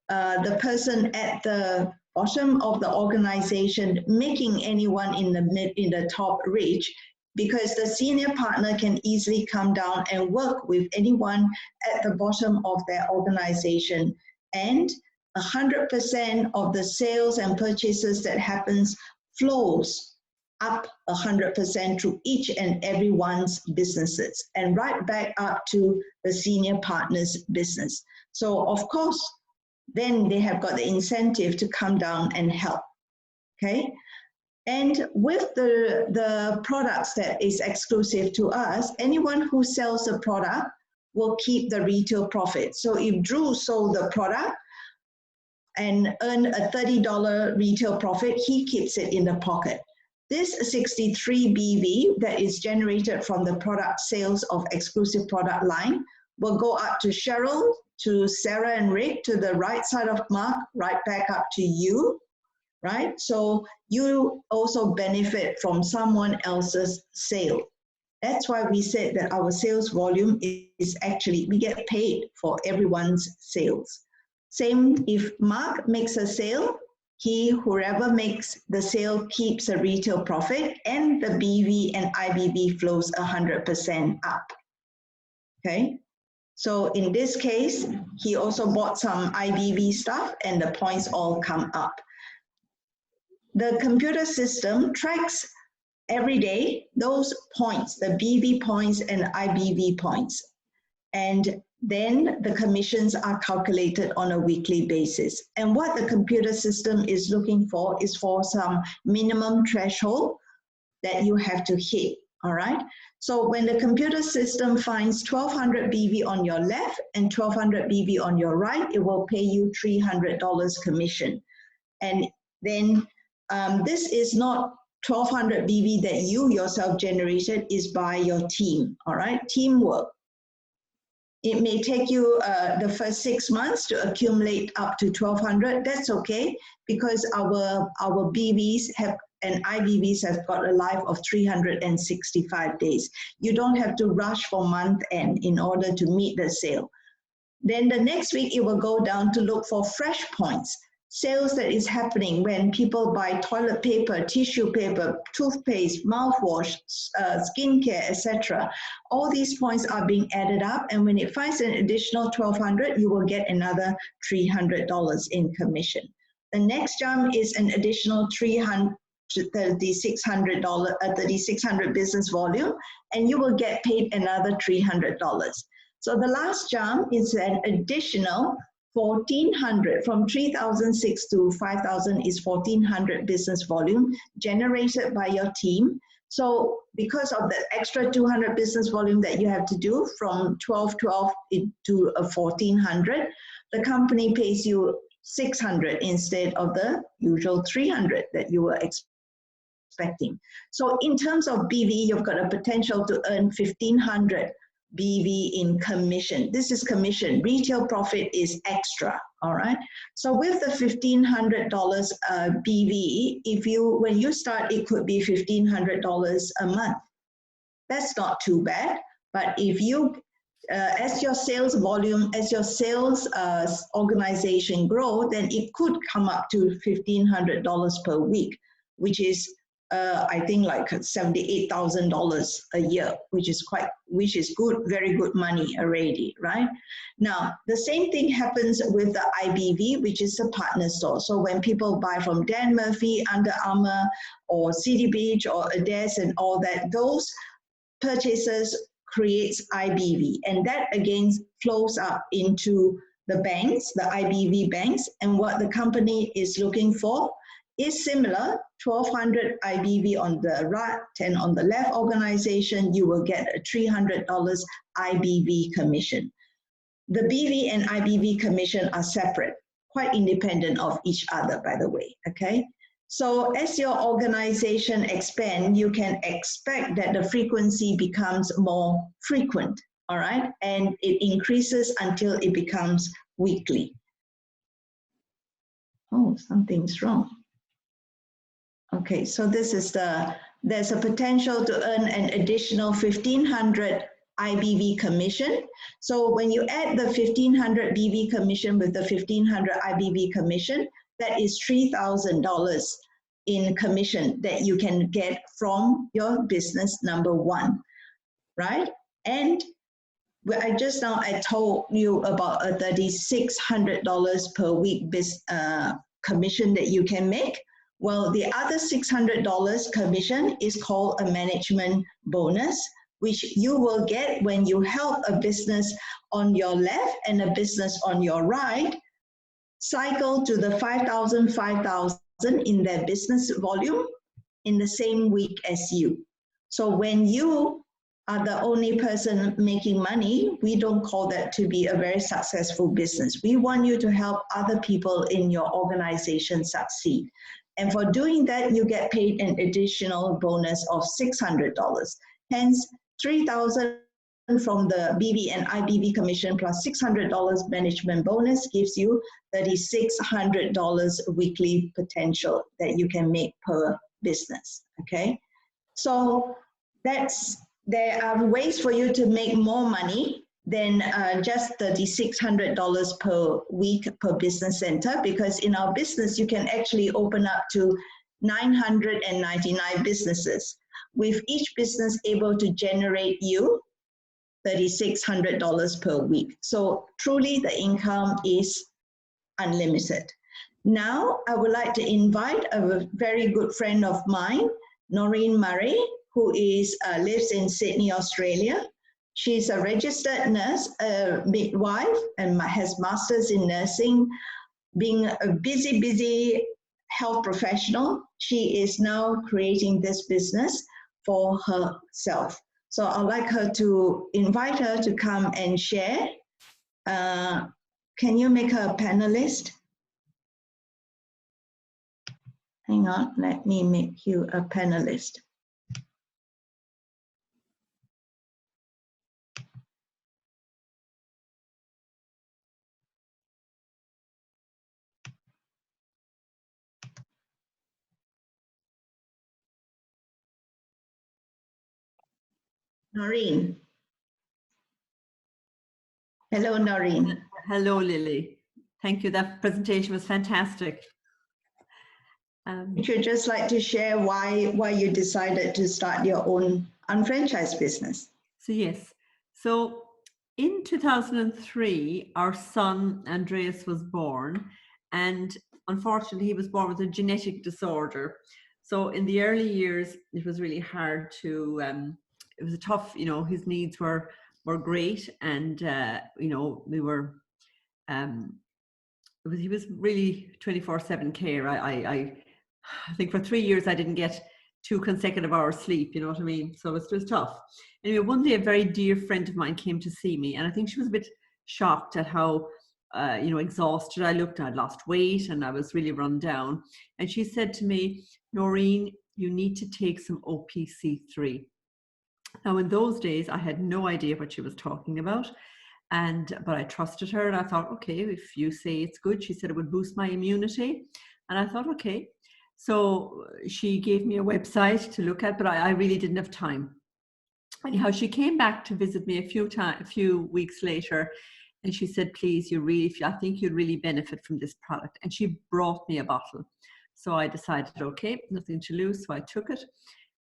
the person at the bottom of the organization making anyone in the top rich, because the senior partner can easily come down and work with anyone at the bottom of their organization, and 100% of the sales and purchases that happens flows up 100% through each and everyone's businesses and right back up to the senior partner's business. So of course, then they have got the incentive to come down and help, okay? And with the products that is exclusive to us, anyone who sells a product will keep the retail profit. So if Drew sold the product and earned a $30 retail profit, he keeps it in the pocket. This 63 BV that is generated from the product sales of exclusive product line will go up to Cheryl, to Sarah and Rick, to the right side of Mark, right back up to you, right? So you also benefit from someone else's sale. That's why we said that our sales volume is actually, we get paid for everyone's sales. Same if Mark makes a sale, whoever makes the sale keeps a retail profit, and the BV and IBV flows 100% up, okay? So in this case, he also bought some IBV stuff and the points all come up. The computer system tracks every day those points, the BV points and IBV points. And then the commissions are calculated on a weekly basis. And what the computer system is looking for is for some minimum threshold that you have to hit, all right? So when the computer system finds 1200 BV on your left and 1200 BV on your right, it will pay you $300 commission. And then this is not 1200 BV that you yourself generated, is by your team, all right? Teamwork. It may take you the first 6 months to accumulate up to 1200. That's okay, because our BVs have and IBVs have got a life of 365 days. You don't have to rush for month end in order to meet the sale. Then the next week, it will go down to look for fresh points. Sales that is happening when people buy toilet paper, tissue paper, toothpaste, mouthwash, skincare, etc. All these points are being added up, and when it finds an additional 1200, you will get another $300 in commission. The next jump is an additional $3,600 business volume, and you will get paid another $300. So the last jump is an additional 1400, from 3006 to 5000 is 1400 business volume generated by your team. So because of the extra 200 business volume that you have to do from 1212 to 1400, the company pays you 600 instead of the usual 300 that you were expecting. So in terms of BV, you've got a potential to earn 1500 BV in commission. This is commission. Retail profit is extra, all right? So with the $1,500 BV, when you start, it could be $1,500 a month. That's not too bad, but if you, as your sales volume, as your sales organization grow, then it could come up to $1,500 per week, which is I think like $78,000 a year, which is good, very good money already, right? Now, the same thing happens with the IBV, which is a partner store. So when people buy from Dan Murphy, Under Armour, or City Beach, or Ades and all that, those purchases creates IBV, and that again flows up into the banks, the IBV banks, and what the company is looking for is similar. 1200 IBV on the right and on the left organization, you will get a $300 IBV commission. The BV and IBV commission are separate, quite independent of each other, by the way, okay? So as your organization expand, you can expect that the frequency becomes more frequent, all right? And it increases until it becomes weekly. Oh, something's wrong. Okay, so this is there's a potential to earn an additional 1,500 IBV commission. So when you add the 1,500 BV commission with the 1,500 IBV commission, that is $3,000 in commission that you can get from your business number one, right? And I told you about a $3,600 per week commission that you can make. Well, the other $600 commission is called a management bonus, which you will get when you help a business on your left and a business on your right cycle to the 5,000, 5,000 in their business volume in the same week as you. So when you are the only person making money, we don't call that to be a very successful business. We want you to help other people in your organization succeed. And for doing that, you get paid an additional bonus of $600. Hence, $3,000 from the BV and IBV commission plus $600 management bonus gives you $3,600 weekly potential that you can make per business, okay? So there are ways for you to make more money than just $3,600 per week per business center, because in our business, you can actually open up to 999 businesses, with each business able to generate you $3,600 per week. So truly the income is unlimited. Now, I would like to invite a very good friend of mine, Noreen Murray, who lives in Sydney, Australia. She's a registered nurse, a midwife, and has masters in nursing. Being a busy health professional, she is now creating this business for herself. So I'd like to invite her to come and share. Can you make her a panelist? Hang on, let me make you a panelist. Noreen. Hello, Noreen. Hello, Lily. Thank you. That presentation was fantastic. Would you just like to share why you decided to start your own unfranchised business? So yes. So in 2003, our son Andreas was born, and unfortunately he was born with a genetic disorder. So in the early years, it was really hard to, it was a tough, his needs were great, and we were, he was really 24/7 care. I think for 3 years I didn't get 2 consecutive hours sleep, you know what I mean? So it was tough. Anyway, one day a very dear friend of mine came to see me, and I think she was a bit shocked at how, exhausted I looked. I'd lost weight and I was really run down. And she said to me, Noreen, you need to take some OPC3. Now in those days, I had no idea what she was talking about. But I trusted her, and I thought, okay, if you say it's good. She said it would boost my immunity. And I thought, okay. So she gave me a website to look at, but I really didn't have time. Anyhow, she came back to visit me a few weeks later, and she said, please, I think you'd really benefit from this product. And she brought me a bottle. So I decided, okay, nothing to lose. So I took it,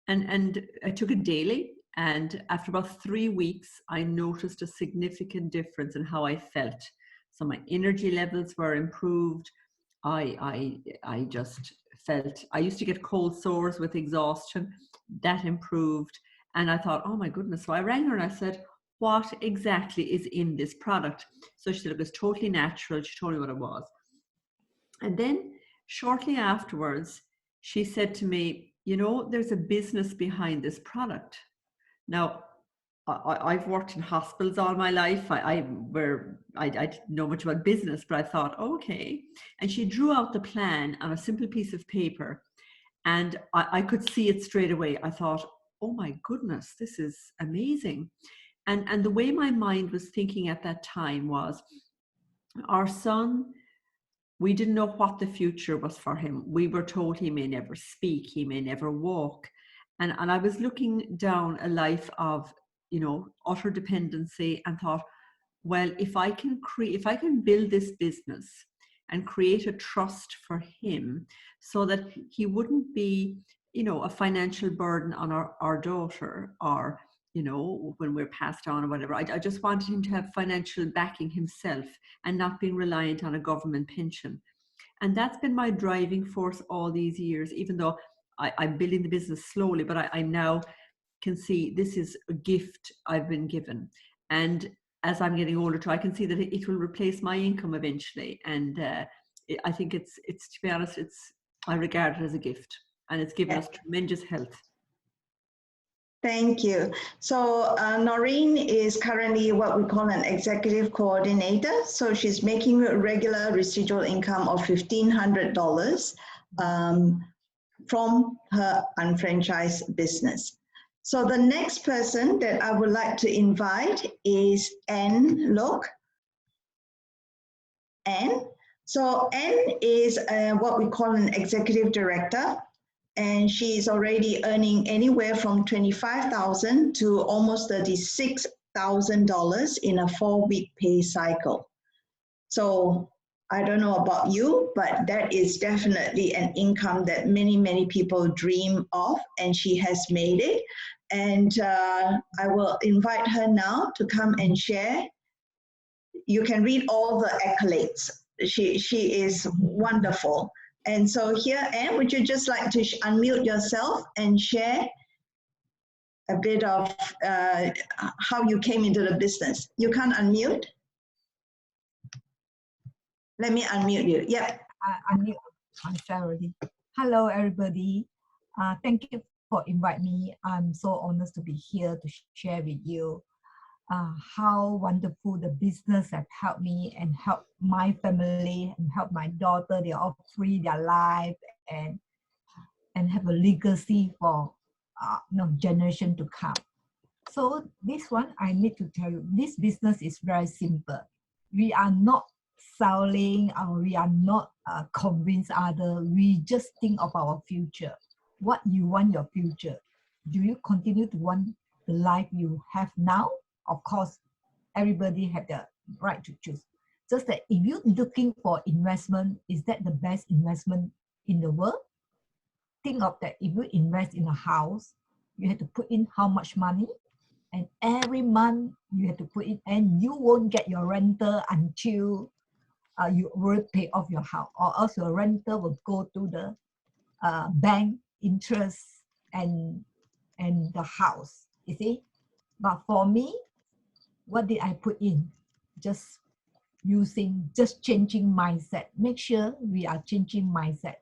and I took it daily. And after about 3 weeks, I noticed a significant difference in how I felt. So my energy levels were improved. I just felt, I used to get cold sores with exhaustion. That improved. And I thought, oh my goodness. So I rang her and I said, what exactly is in this product? So she said it was totally natural. She told me what it was. And then shortly afterwards, she said to me, there's a business behind this product. Now, I've worked in hospitals all my life. I didn't know much about business, but I thought, okay. And she drew out the plan on a simple piece of paper. And I could see it straight away. I thought, oh my goodness, this is amazing. And the way my mind was thinking at that time was, our son, we didn't know what the future was for him. We were told he may never speak, he may never walk. And I was looking down a life of, you know, utter dependency, and thought, well, if I can build this business and create a trust for him so that he wouldn't be, you know, a financial burden on our daughter, or, you know, when we're passed on or whatever. I just wanted him to have financial backing himself and not being reliant on a government pension. And that's been my driving force all these years, even though I'm building the business slowly, but I now can see this is a gift I've been given. And as I'm getting older too, I can see that it will replace my income eventually. And I think it's to be honest, I regard it as a gift, and it's given us tremendous health. Thank you. So Noreen is currently what we call an executive coordinator. So she's making a regular residual income of $1,500 from her unfranchised business. So the next person that I would like to invite is Anne Lok. Anne. So Anne is what we call an executive director, and she is already earning anywhere from $25,000 to almost $36,000 in a 4-week pay cycle. So I don't know about you, but that is definitely an income that many, many people dream of, and she has made it. And I will invite her now to come and share. You can read all the accolades. She is wonderful. And so here, Anne, would you just like to unmute yourself and share a bit of how you came into the business? You can't unmute? Let me unmute you. Yep. I unmute myself already. Hello, everybody. Thank you for inviting me. I'm so honored to be here to share with you how wonderful the business have helped me and helped my family and helped my daughter. They all free their life and have a legacy for generation to come. So this one, I need to tell you, this business is very simple. We are not selling, or we are not convince others. We just think of our future. What you want your future? Do you continue to want the life you have now? Of course, everybody have the right to choose. Just that if you're looking for investment, is that the best investment in the world? Think of that. If you invest in a house, you have to put in how much money? And every month you have to put in, and you won't get your rental until you will pay off your house, or else your rental will go to the bank interest and the house, you see. But for me, what did I put in? Just changing mindset. Make sure we are changing mindset.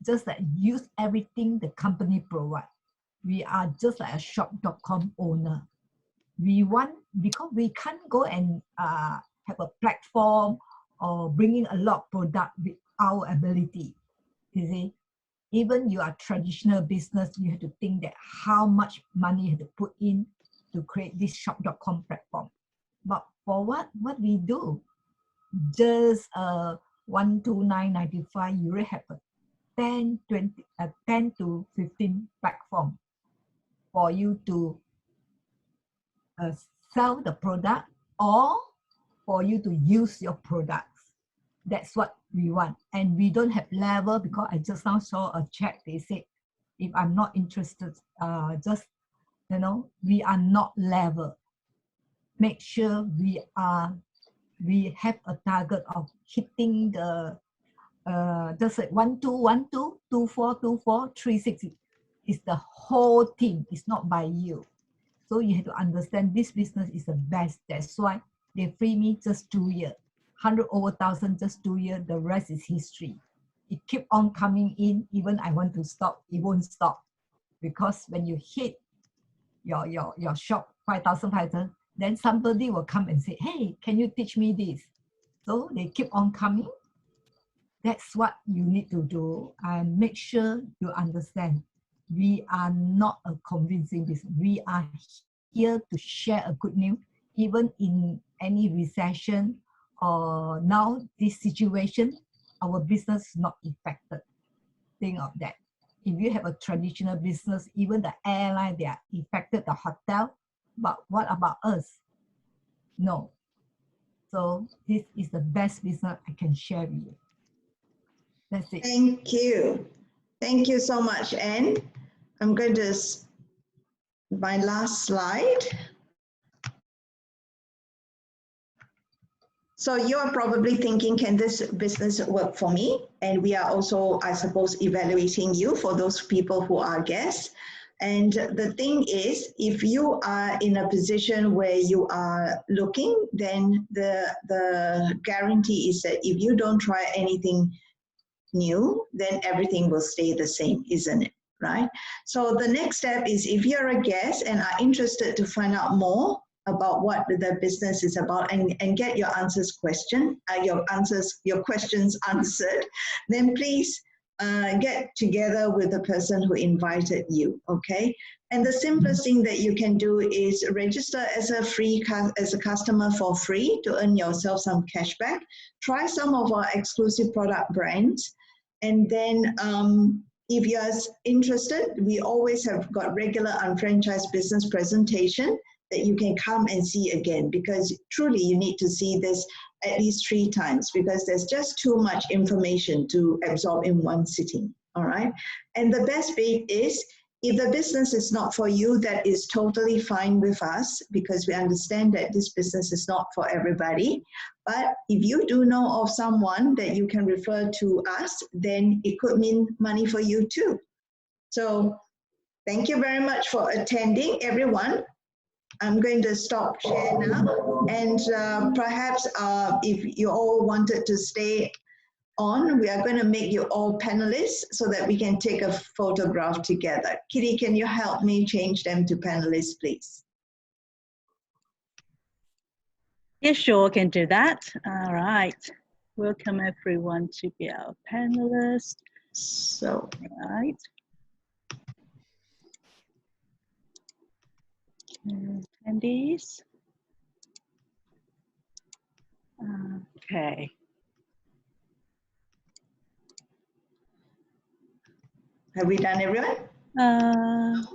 Just like use everything the company provide. We are just like a shop.com owner. We want, because we can't go and have a platform or bringing a lot of product with our ability. You see, even you are traditional business, you have to think that how much money you have to put in to create this shop.com platform. But for what we do, just $129.95, you already have a 10 to 15 platform for you to sell the product, or for you to use your products. That's what we want. And we don't have level, because I just now saw a check. They said, if I'm not interested, just, you know, we are not level. Make sure we have a target of hitting the just like 1212, 2424, 360. It's the whole team. It's not by you. So you have to understand this business is the best. That's why they free me just 2 years. 100 over 1,000 just 2 years. The rest is history. It keep on coming in. Even I want to stop, it won't stop. Because when you hit your shop 5,000, then somebody will come and say, hey, can you teach me this? So they keep on coming. That's what you need to do, and make sure you understand. We are not a convincing business. We are here to share a good news, even in any recession or now this situation, our business is not affected. Think of that. If you have a traditional business, even the airline, they are affected, the hotel, but what about us? No. So this is the best business I can share with you. That's it. Thank you. Thank you so much, Anne. I'm going to, my last slide. So you are probably thinking, can this business work for me? And we are also, I suppose, evaluating you for those people who are guests. And the thing is, if you are in a position where you are looking, then the guarantee is that if you don't try anything new, then everything will stay the same, isn't it? Right? So the next step is, if you're a guest and are interested to find out more about what the business is about and get your your questions answered, then please get together with the person who invited you, okay? And the simplest thing that you can do is register as a customer for free to earn yourself some cashback. Try some of our exclusive product brands, and then if you're interested, we always have got regular unfranchised business presentation that you can come and see again, because truly you need to see this at least 3 times, because there's just too much information to absorb in one sitting, all right? And the best bit is, if the business is not for you, that is totally fine with us, because we understand that this business is not for everybody. But if you do know of someone that you can refer to us, then it could mean money for you too. So thank you very much for attending, everyone. I'm going to stop share now, and perhaps if you all wanted to stay on, we are going to make you all panelists so that we can take a photograph together. Kitty, can you help me change them to panelists, please? Yeah, sure, can do that. All right. Welcome everyone to be our panelists. So, All right. Attendees. Okay. have we done everyone? I'm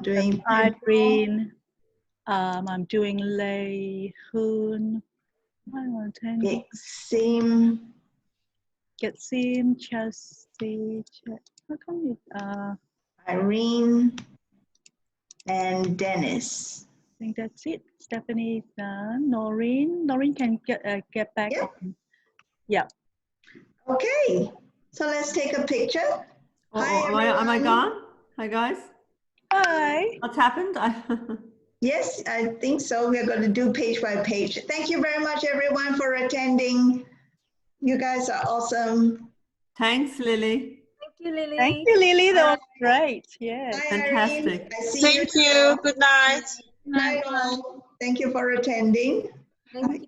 doing Irene. I'm doing Lei Hoon. Get Sim, Chelsea. How come you? Irene and Dennis. I think that's it. Stephanie's done. Noreen can get back. Yep. Yeah. Okay, so let's take a picture. Hi, am I gone? Hi, guys. Hi. What's happened? Yes, I think so. We're going to do page by page. Thank you very much, everyone, for attending. You guys are awesome. Thanks, Lily. Thank you, Lily. Thank you, Lily. That was great. Yeah. Hi, Fantastic. Irene. I see Thank you. Good night. Night all. Thank you for attending. Thank you.